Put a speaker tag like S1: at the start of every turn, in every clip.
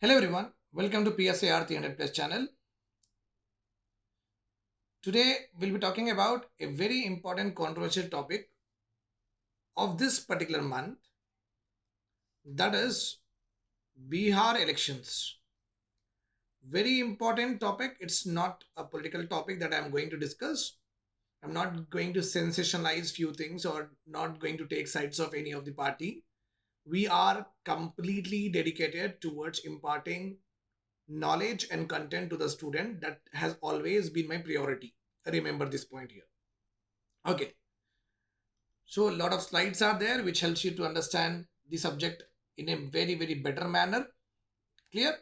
S1: Hello everyone, welcome to PSIR 300 Plus channel. Today we'll be talking about a very important controversial topic of this particular month, that is Bihar elections. Very important topic. It's not a political topic that I'm going to discuss. I'm not going to sensationalize few things or not going to take sides of any of the party. We are completely dedicated towards imparting knowledge and content to the student. That has always been my priority. Remember this point here. Okay, so a lot of slides are there which helps you to understand the subject in a very better manner. Clear?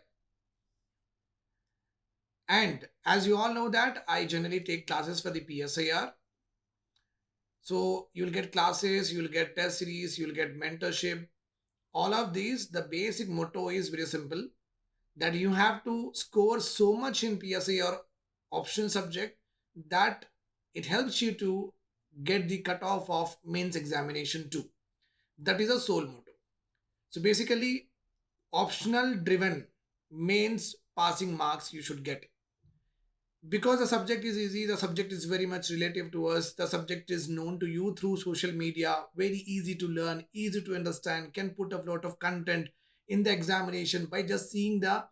S1: And as you all know that I generally take classes for the PSIR. So you'll get classes, you'll get test series, you'll get mentorship. All of these, the basic motto is very simple, that you have to score so much in PSIR option subject that it helps you to get the cutoff of mains examination too. That is a sole motto. So basically, optional driven mains passing marks you should get, because the subject is easy, the subject is very much relative to us, the subject is known to you through social media, very easy to learn, easy to understand, can put a lot of content in the examination by just seeing the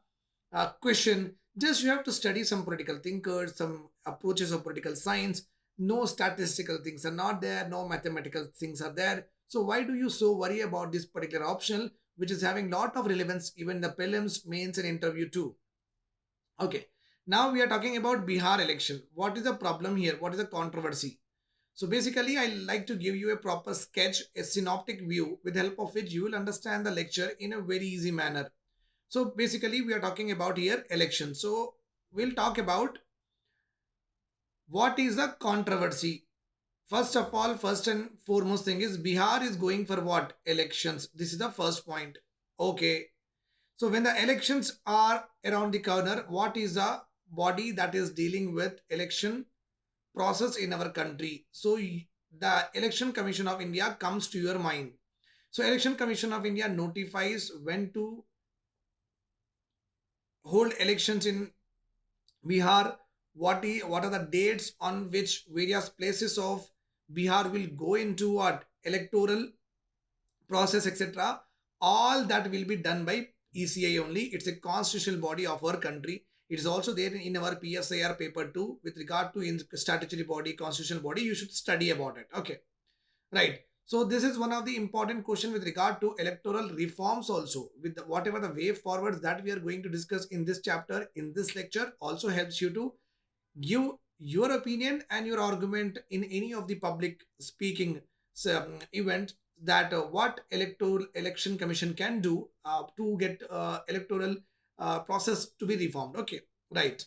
S1: question. Just you have to study some political thinkers, some approaches of political science. No statistical things are not there, no mathematical things are there. So why do you so worry about this particular optional, which is having lot of relevance even in the prelims, mains and interview too? Okay, now we are talking about Bihar election. What is the problem here? What is the controversy? So basically, I like to give you a proper sketch, a synoptic view, with the help of which you will understand the lecture in a very easy manner. So basically, we are talking about here election. So we'll talk about what is the controversy. First of all, first and foremost thing is Bihar is going for what? Elections. This is the first point. Okay. So when the elections are around the corner, what is the body that is dealing with election process in our country? So the Election Commission of India comes to your mind. So Election Commission of India notifies when to hold elections in Bihar, what are the dates on which various places of Bihar will go into what electoral process, etc. All that will be done by ECI only. It's a constitutional body of our country. It is also there in our PSIR paper too, with regard to in statutory body, constitutional body. You should study about it. Okay, right. So this is one of the important question with regard to electoral reforms also. With whatever the way forwards that we are going to discuss in this chapter, in this lecture, also helps you to give your opinion and your argument in any of the public speaking event, that what electoral election commission can do to get electoral process to be reformed. Okay, right.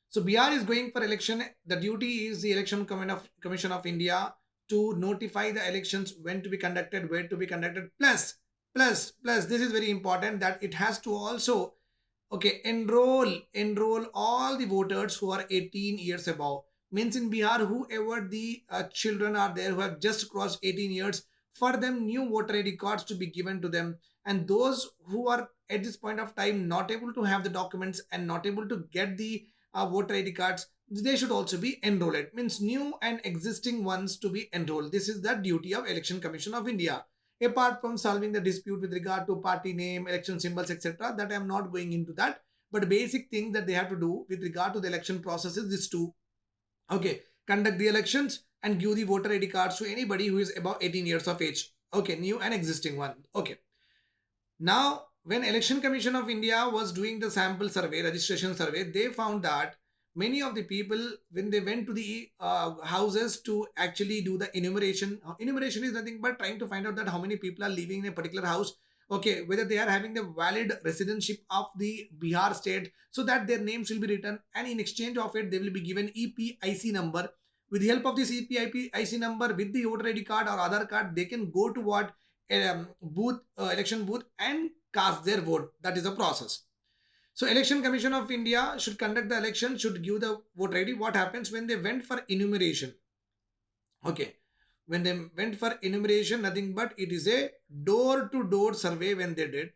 S1: So BR is going for election. The duty is the Commission of India to notify the elections when to be conducted, where to be conducted. Plus, this is very important, that it has to also, okay, enroll all the voters who are 18 years above. Means in Bihar, whoever the children are there who have just crossed 18 years, for them new voter ID cards to be given to them. And those who are at this point of time not able to have the documents and not able to get the voter ID cards, they should also be enrolled. Means new and existing ones to be enrolled. This is the duty of Election Commission of India. Apart from solving the dispute with regard to party name, election symbols, etc., that I am not going into that. But basic thing that they have to do with regard to the election process is this two. Okay, conduct the elections and give the voter ID cards to anybody who is above 18 years of age. Okay, new and existing one. Okay. Now, when Election Commission of India was doing the sample survey, registration survey, they found that many of the people, when they went to the houses to actually do the enumeration is nothing but trying to find out that how many people are living in a particular house. Okay, whether they are having the valid residency of the Bihar state, so that their names will be written, and in exchange of it, they will be given EPIC number. With the help of this EPIC number, with the voter ID card or Aadhaar card, they can go to what booth, election booth, and cast their vote. That is the process. So Election Commission of India should conduct the election, should give the voter ID. What happens when they went for enumeration? Okay, when they went for enumeration, nothing but it is a door-to-door survey. When they did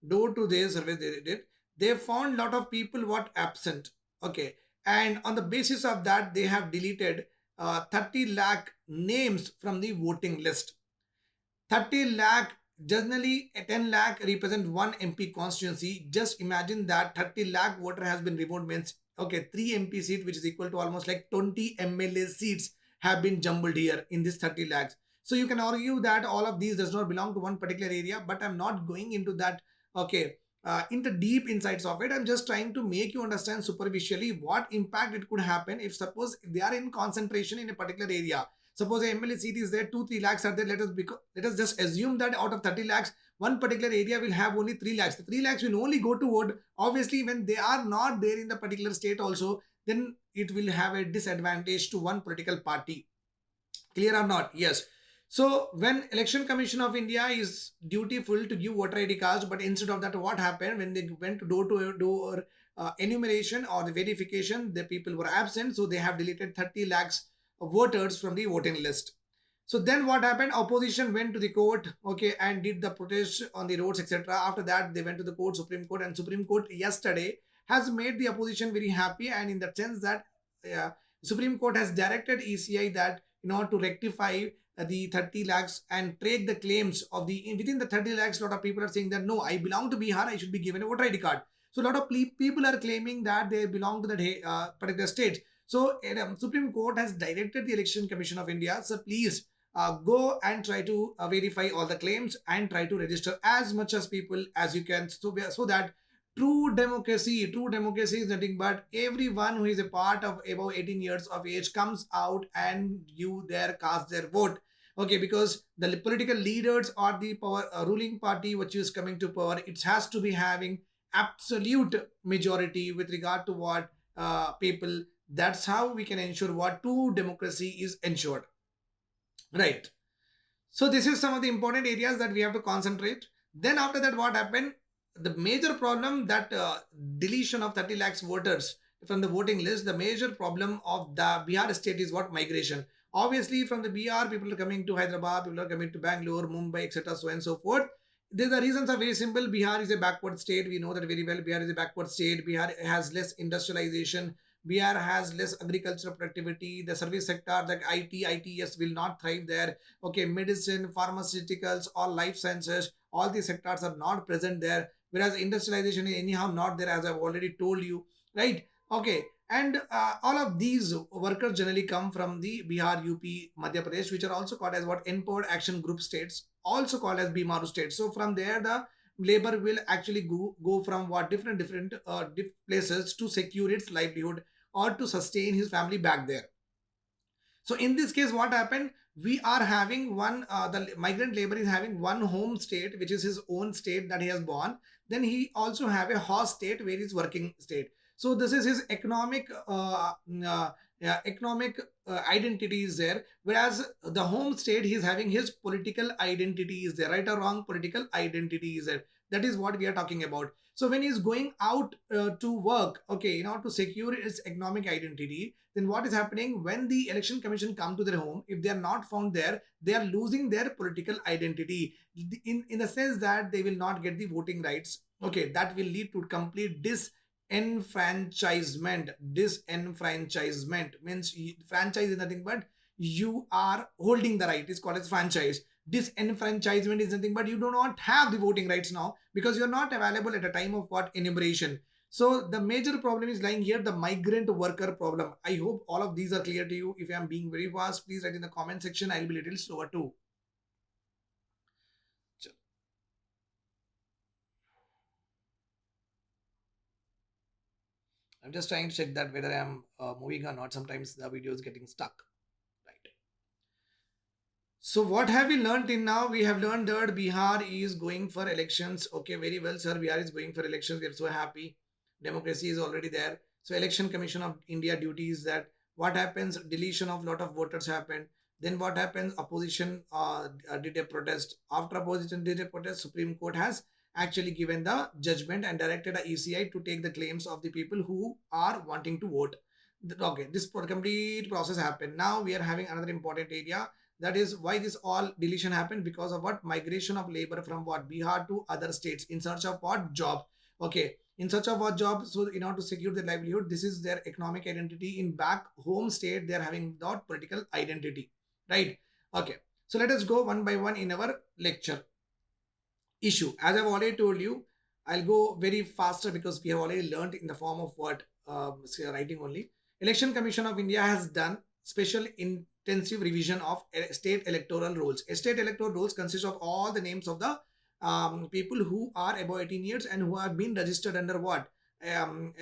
S1: door-to-door survey, they did. they found lot of people what absent. Okay, and on the basis of that they have deleted 30 lakh names from the voting list. 30 lakh, generally 10 lakh represent one MP constituency. Just imagine that 30 lakh voter has been removed means, okay, 3 MP seat, which is equal to almost like 20 MLA seats have been jumbled here in this 30 lakhs. So you can argue that all of these does not belong to one particular area, but I'm not going into that, okay, into deep insights of it. I'm just trying to make you understand superficially what impact it could happen if suppose they are in concentration in a particular area. Suppose a MLA seat is there, 2 3 lakhs are there. Let us just assume that out of 30 lakhs, one particular area will have only 3 lakhs. The 3 lakhs will only go to vote. Obviously, when they are not there in the particular state also, then it will have a disadvantage to one political party. Clear or not? Yes. So when Election Commission of India is dutiful to give voter ID cards, but instead of that, what happened when they went to door enumeration or the verification, the people were absent, so they have deleted 30 lakhs of voters from the voting list. So then what happened? Opposition went to the court, okay, and did the protest on the roads, etc. After that, they went to the court, Supreme Court, and Supreme Court yesterday has made the opposition very happy, and in the sense that uh, Supreme Court has directed ECI that in order to rectify the 30 lakhs and take the claims of the within the 30 lakhs, a lot of people are saying that no, I belong to Bihar, I should be given a voter ID card. So a lot of people are claiming that they belong to that particular state. So Supreme Court has directed the Election Commission of India, so please go and try to verify all the claims and try to register as much as people as you can, so that true democracy is nothing but everyone who is a part of above 18 years of age comes out and cast their vote. Okay, because the political leaders or the power ruling party which is coming to power, it has to be having absolute majority with regard to what people. That's how we can ensure what true democracy is ensured, right? So this is some of the important areas that we have to concentrate. Then after that, what happened? The major problem that deletion of 30 lakhs voters from the voting list, the major problem of the Bihar state is what? Migration. Obviously, from the Bihar, people are coming to Hyderabad, people are coming to Bangalore, Mumbai, etc., so and so forth. The reasons are very simple. Bihar is a backward state. We know that very well. Bihar is a backward state. Bihar has less industrialization. Bihar has less agricultural productivity. The service sector, like IT, ITS, will not thrive there. Okay, medicine, pharmaceuticals, all life sciences, all these sectors are not present there. Whereas industrialization is anyhow not there, as I've already told you, right? Okay, and all of these workers generally come from the Bihar, UP, Madhya Pradesh, which are also called as what? Empowered Action Group states, also called as BMARU states. So from there, the labor will actually go from what? Different places to secure its livelihood or to sustain his family back there. So in this case, what happened? We are having one, the migrant labor is having one home state, which is his own state that he has born. Then he also have a host state where he's working state. So this is his economic identity is there. Whereas the home state, he is having his political identity is there. Right or wrong, political identity is there. That is what we are talking about. So when he's going out to work, okay, in order to secure his economic identity, then what is happening when the election commission come to their home? If they are not found there, they are losing their political identity in the sense that they will not get the voting rights. Okay, that will lead to complete disenfranchisement. Disenfranchisement means franchise is nothing but you are holding the right. It's called as franchise. Disenfranchisement is nothing but you do not have the voting rights now because you're not available at a time of what? Enumeration. So the major problem is lying here, the migrant worker problem. I hope all of these are clear to you. If I am being very fast, please write in the comment section. I'll be a little slower too. I'm just trying to check that whether I am moving or not. Sometimes the video is getting stuck. Right. So what have we learned in now? We have learned that Bihar is going for elections. Okay, very well, sir. Bihar is going for elections. We are so happy. Democracy is already there. So Election Commission of India duty is that what happens? Deletion of lot of voters happened. Then what happens? Opposition did a protest. After opposition did a protest, Supreme Court has actually given the judgment and directed a ECI to take the claims of the people who are wanting to vote. Okay, this complete process happened. Now we are having another important area. That is why this all deletion happened, because of what? Migration of labor from what? Bihar to other states in search of what? Job. Okay, in search of what job, so in order to secure their livelihood, this is their economic identity. In back home state, they are having that political identity, right? Okay, so let us go one by one in our lecture. Issue, as I've already told you, I'll go very faster because we have already learned in the form of what writing only. Election Commission of India has done special intensive revision of state electoral rolls. State electoral rolls consist of all the names of the people who are above 18 years and who have been registered under what who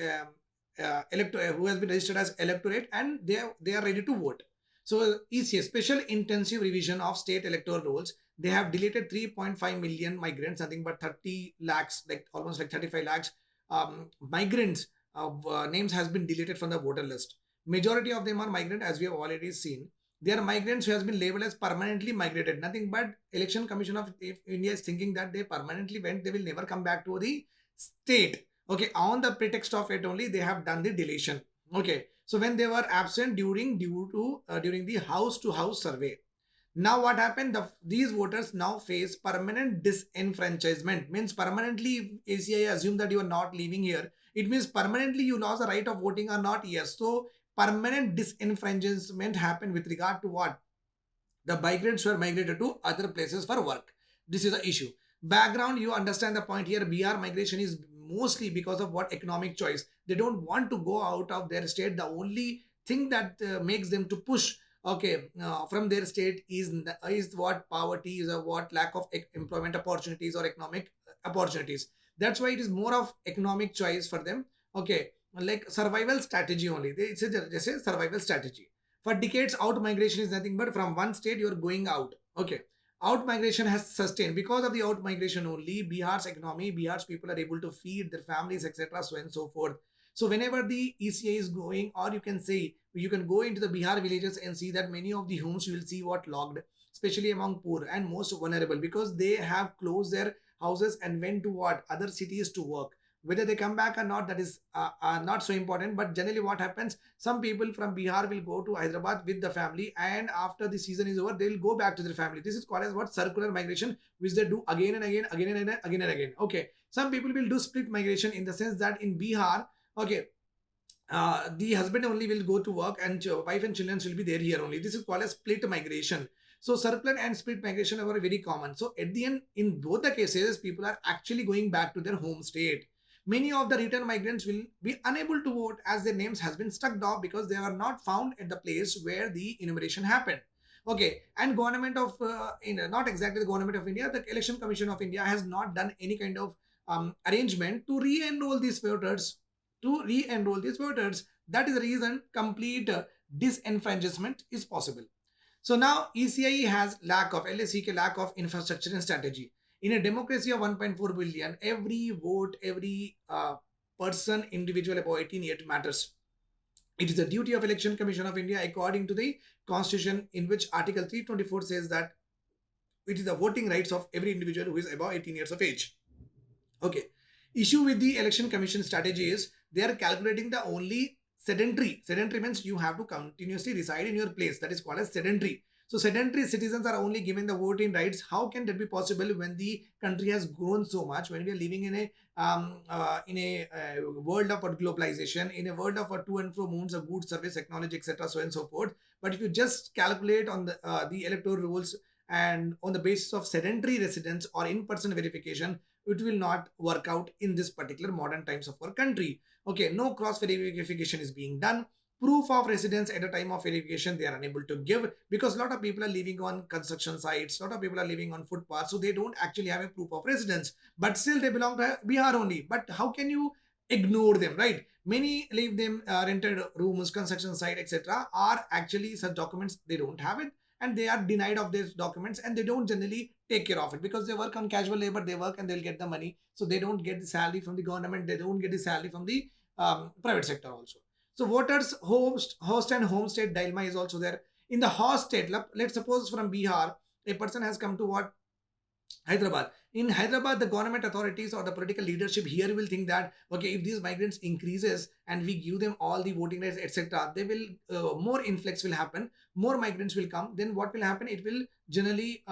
S1: has been registered as electorate, and they are ready to vote. So ECI, special intensive revision of state electoral rolls, they have deleted 3.5 million migrants, nothing but 30 lakhs, like almost like 35 lakhs migrants names has been deleted from the voter list. Majority of them are migrant, as we have already seen. They are migrants who has been labeled as permanently migrated. Nothing but Election Commission of India is thinking that they permanently went, they will never come back to the state. Okay, on the pretext of it only, they have done the deletion. Okay, so when they were absent during the house to house survey. Now what happened? These voters now face permanent disenfranchisement. Means permanently, ACI assume that you are not living here. It means permanently you lost the right of voting or not. Yes. So permanent disenfranchisement happened with regard to what? The migrants were migrated to other places for work. This is the issue. Background, you understand the point here. Bihar migration is mostly because of what? Economic choice. They don't want to go out of their state. The only thing that makes them to push, okay, from their state is what? Poverty, is what? Lack of employment opportunities or economic opportunities. That's why it is more of economic choice for them. Okay, like survival strategy only. They say just a survival strategy. For decades, out migration is nothing but from one state you are going out. Okay, out migration has sustained. Because of the out migration only, Bihar's economy, Bihar's people are able to feed their families, etc., so and so forth. So whenever the ECI is going, or you can say, you can go into the Bihar villages and see that many of the homes you will see what locked, especially among poor and most vulnerable, because they have closed their houses and went to what? Other cities to work. Whether they come back or not, that is not so important. But generally, what happens? Some people from Bihar will go to Hyderabad with the family, and after the season is over, they will go back to their family. This is called as what? Circular migration, which they do again and again, again and again, again and again. Okay. Some people will do split migration in the sense that in Bihar, okay, the husband only will go to work and wife and children will be there here only. This is called as split migration. So circular and split migration are very common. So at the end, in both the cases, people are actually going back to their home state. Many of the return migrants will be unable to vote as their names has been struck off because they are not found at the place where the enumeration happened. Okay, and government of not exactly the government of India, the Election Commission of India has not done any kind of arrangement to re-enroll these voters. That is the reason complete disenfranchisement is possible. So now ECI has lack of infrastructure and strategy. In a democracy of 1.4 billion, every vote, every person, individual above 18 years matters. It is the duty of Election Commission of India according to the Constitution, in which Article 324 says that it is the voting rights of every individual who is above 18 years of age. Okay. Issue with the Election Commission strategy is they are calculating the only sedentary. Sedentary means you have to continuously reside in your place. That is called as sedentary. So sedentary citizens are only given the voting rights. How can that be possible when the country has grown so much? When we are living in a world of globalization, in a world of to and fro moves of goods, service, technology, etc., so and so forth. But if you just calculate on the electoral rules and on the basis of sedentary residence or in-person verification, it will not work out in this particular modern times of our country. Okay, no cross verification is being done. Proof of residence at a time of verification they are unable to give because a lot of people are living on construction sites, a lot of people are living on footpaths, so they don't actually have a proof of residence, but still they belong to Bihar only. But how can you ignore them, right? Many leave them rented rooms, construction site, etc., are actually such documents they don't have it, and they are denied of these documents, and they don't generally take care of it because they work on casual labor. They work and they'll get the money, so they don't get the salary from the government, they don't get the salary from the private sector also. So voters host and home state dilemma is also there. In the host state, let's suppose from Bihar a person has come to what? Hyderabad. In Hyderabad, the government authorities or the political leadership here will think that, okay, if these migrants increases and we give them all the voting rights, etc., they will more influx will happen, more migrants will come. Then what will happen? It will generally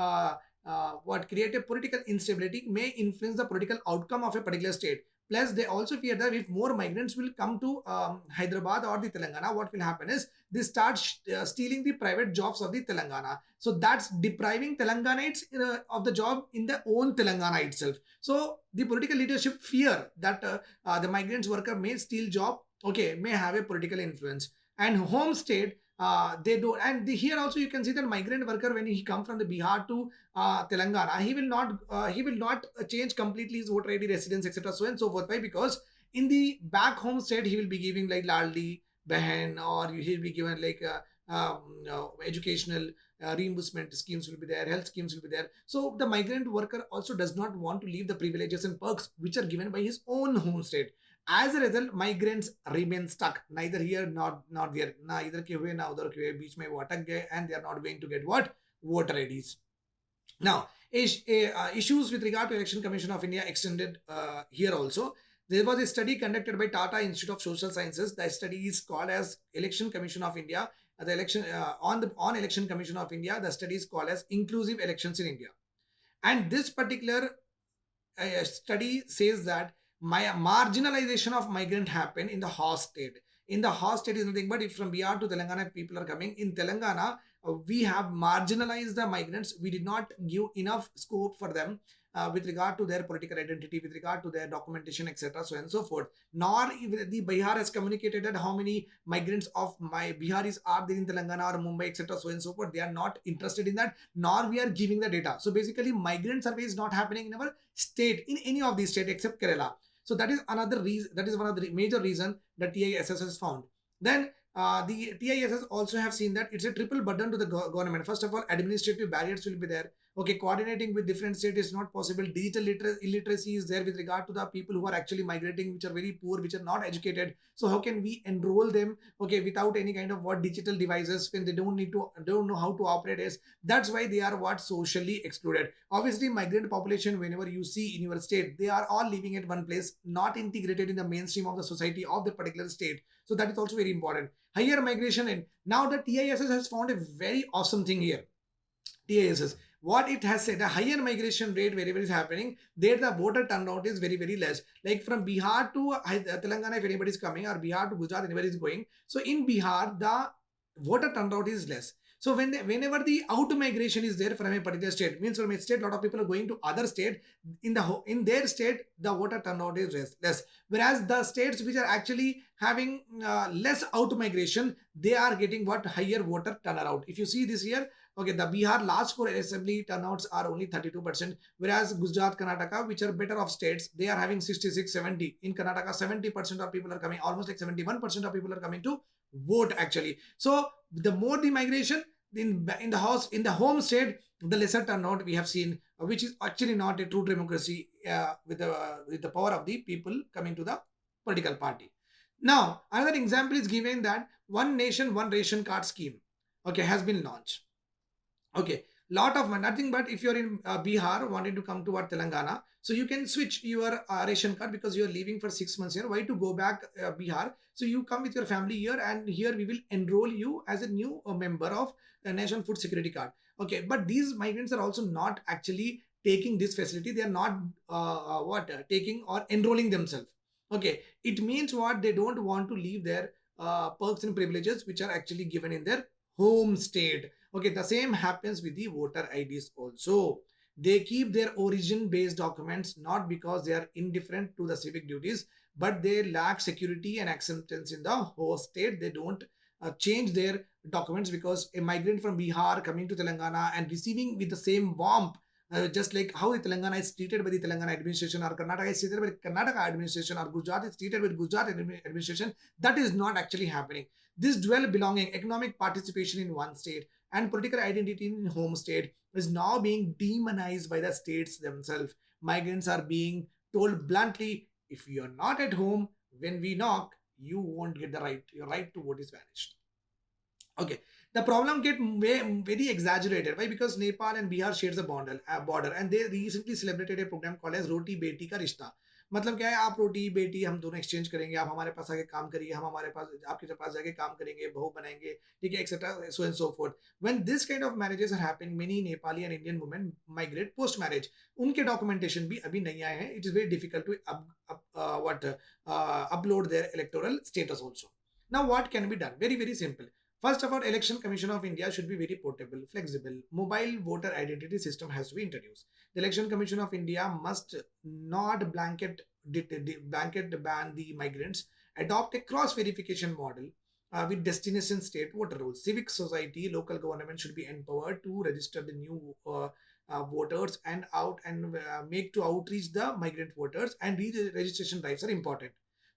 S1: what create a political instability, may influence the political outcome of a particular state. Plus, they also fear that if more migrants will come to Hyderabad or the Telangana, what will happen is they start stealing the private jobs of the Telangana. So that's depriving Telanganites of the job in their own Telangana itself. So the political leadership fear that the migrants worker may steal job, okay, may have a political influence. And home state, they do, and here also you can see that migrant worker, when he come from the Bihar to Telangana, he will not change completely his voter ID, residence, etc., so and so forth. Why? Because in the back home state he will be giving like laldi behan, or he'll be given like educational reimbursement schemes will be there, health schemes will be there. So the migrant worker also does not want to leave the privileges and perks which are given by his own home state. As a result, migrants remain stuck neither here not there, na idhar ke hue na udhar ke hue, beech mein wo atak gaye, and they are not going to get what? Voter IDs. Now, issues with regard to Election Commission of India extended here also. There was a study conducted by Tata Institute of Social Sciences. The study is called as Election Commission of India. The election on Election Commission of India, the study is called as Inclusive Elections in India. And this particular study says that my marginalization of migrant happen in the host state. In the host state is nothing but if from Bihar to Telangana people are coming. In Telangana, we have marginalized the migrants. We did not give enough scope for them with regard to their political identity, with regard to their documentation, etc., so and so forth. Nor the Bihar has communicated that how many migrants of my Biharis are there in Telangana or Mumbai, etc., so and so forth. They are not interested in that, nor we are giving the data. So basically, migrant survey is not happening in our state, in any of these states except Kerala. So that is another reason. That is one of the major reason that TISS has found. Then the TISS also have seen that it's a triple burden to the government. First of all, administrative barriers will be there. Okay, coordinating with different states is not possible. Digital illiteracy is there with regard to the people who are actually migrating, which are very poor, which are not educated. So how can we enroll them, okay, without any kind of what digital devices when they don't know how to operate is. That's why they are what socially excluded. Obviously, migrant population, whenever you see in your state, they are all living at one place, not integrated in the mainstream of the society of the particular state. So that is also very important. Higher migration, and now the TISS has found a very awesome thing here. TISS, what it has said, a higher migration rate wherever is happening, there the voter turnout is very, very less. Like from Bihar to Telangana, if anybody is coming, or Bihar to Gujarat, anybody is going. So in Bihar, the voter turnout is less. So whenever the out migration is there from a particular state, means from a state, a lot of people are going to other state. In their state, the voter turnout is less. Whereas the states which are actually having less out migration, they are getting what? Higher voter turnout. If you see this year, okay, the Bihar last 4 assembly turnouts are only 32%, whereas Gujarat, Karnataka, which are better off states, they are having 66, 70. In Karnataka, 70% of people are coming, almost like 71% of people are coming to vote actually. So the more the migration in the home state, the lesser turnout we have seen, which is actually not a true democracy with the power of the people coming to the political party. Now, another example is given that one nation, one ration card scheme, okay, has been launched. Okay, lot of nothing but if you're in Bihar wanting to come to our Telangana, so you can switch your ration card because you're leaving for 6 months here. Why to go back Bihar? So you come with your family here, and here we will enroll you as a new member of the National Food Security Card. Okay, but these migrants are also not actually taking this facility. They are not taking or enrolling themselves. Okay, it means what? They don't want to leave their perks and privileges which are actually given in their home state. Okay, the same happens with the voter IDs also. They keep their origin based documents not because they are indifferent to the civic duties, but they lack security and acceptance in the host state. They don't change their documents because a migrant from Bihar coming to Telangana and receiving with the same warmth, just like how the Telangana is treated by the Telangana administration, or Karnataka is treated by the Karnataka administration, or Gujarat is treated with Gujarat administration, that is not actually happening. This dual belonging, economic participation in one state, and political identity in home state is now being demonized by the states themselves. Migrants are being told bluntly, if you are not at home when we knock, you won't get the right. Your right to vote is vanished. Okay, the problem get very exaggerated. Why? Because Nepal and Bihar shares a border, and they recently celebrated a program called as Roti Beti Ka Rishta. मतलब क्या है, आप रोटी बेटी हम दोनों exchange करेंगे, आप हमारे पास आके काम करिए, हम हमारे पास आपके पास जाके काम करेंगे, बहू बनाएंगे, ठीक है, etcetera, so and so fourth. When this kind of marriages are happening, many Nepali and Indian women migrate post marriage. उनके डॉक्यूमेंटेशन भी अभी नहीं आए हैं. It is very difficult to upload their electoral status also. Now what can be done? Very very simple. First of all, Election Commission of India should be very portable, flexible. Mobile voter identity system has to be introduced. The Election Commission of India must not blanket ban the migrants. Adopt a cross verification model with destination state voter rolls. Civic society, local government should be empowered to register the new voters and make to outreach the migrant voters, and registration drives are important.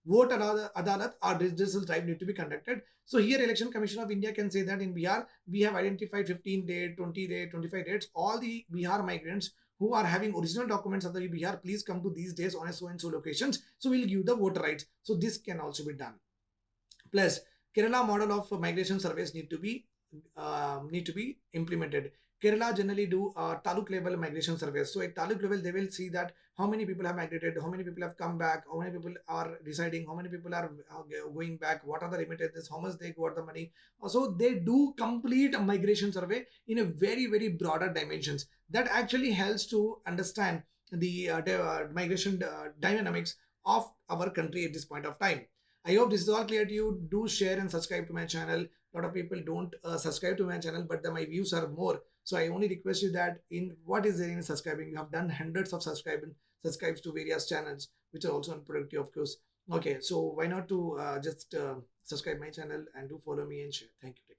S1: Vote adalat or digital drive need to be conducted. So here Election Commission of India can say that in Bihar we have identified 15 dates, 20 dates, 25 dates. All the Bihar migrants who are having original documents of the Bihar, please come to these days on a so and so locations. So we'll give the voter rights. So this can also be done. Plus, Kerala model of migration surveys need to be implemented. Kerala generally do taluk level migration surveys. So at taluk level, they will see that how many people have migrated, how many people have come back, how many people are residing, how many people are going back, what are the remittances, how much they got the money. So they do complete migration survey in a very very broader dimensions. That actually helps to understand the migration dynamics of our country at this point of time. I hope this is all clear to you. Do share and subscribe to my channel. A lot of people don't subscribe to my channel, but my views are more. So I only request you that in what is there in subscribing? You have done hundreds of subscribes to various channels, which are also unproductive, of course. Okay, so why not to just subscribe my channel and do follow me and share. Thank you.